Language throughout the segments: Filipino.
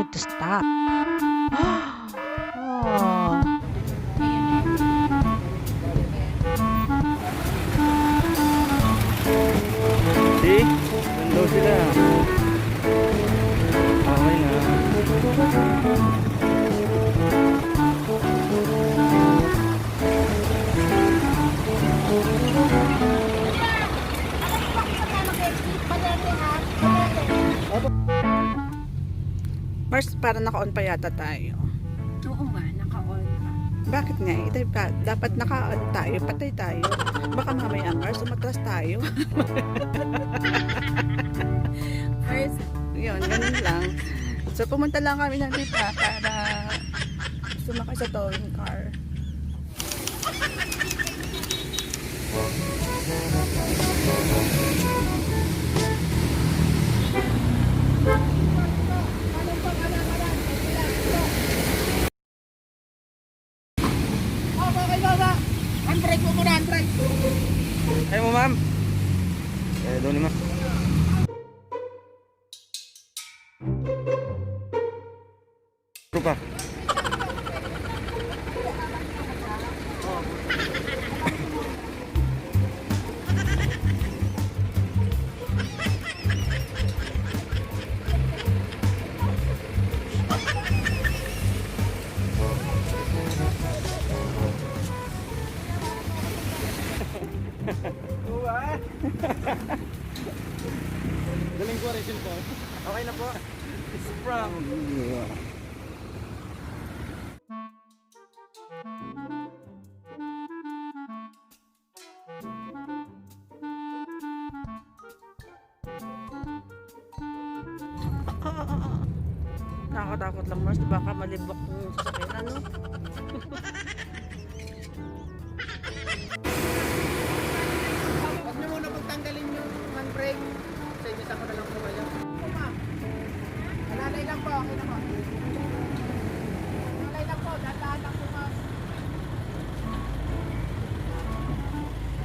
need to stop. Oh. See? Ganda sila. Okay na. Mars, para naka-on pa yata tayo. Oo nga, naka-on pa. Bakit nga? Dapat naka-on tayo. Patay tayo. Baka mamaya, Mars, umatras tayo. First, Yun, ganun lang. So, pumunta lang kami ng tita para sumakay sa towing car. Ayaw mo, ma'am? Doon ni ma'am. Pa. Galing ko rin po. Okay na po. It's from Nakakatakot lang, Mars. Baka malibok yung sasakyan, ano? Huwag niyo muna pagtanggalin yung handbrake. Sa inyo ko na lang po kayo. Alalay lang po, okay na po. Alalay lang po, dataan lang po mas.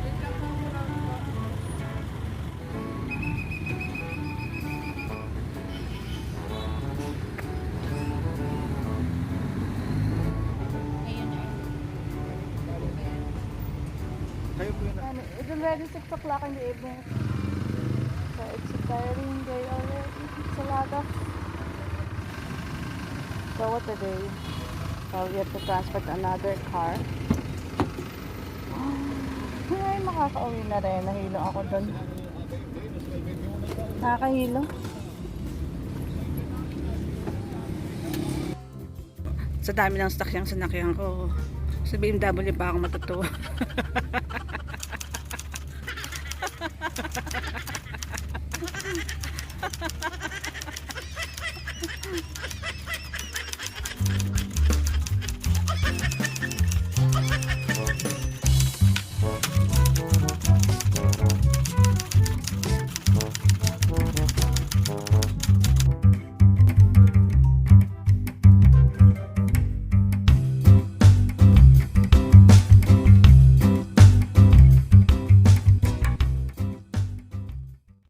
Wait lang po muna po. kayo po yun. it's already 6 o'clock in the evening. So it's a tiring day already. It's a lot of... So what a day. So we have to transport another car. Ay, makakauwi na rin. Nahilo ako doon. Nakakahilo. Sa dami ng sakyang sinakyan ko, sa BMW pa ako matutuwa.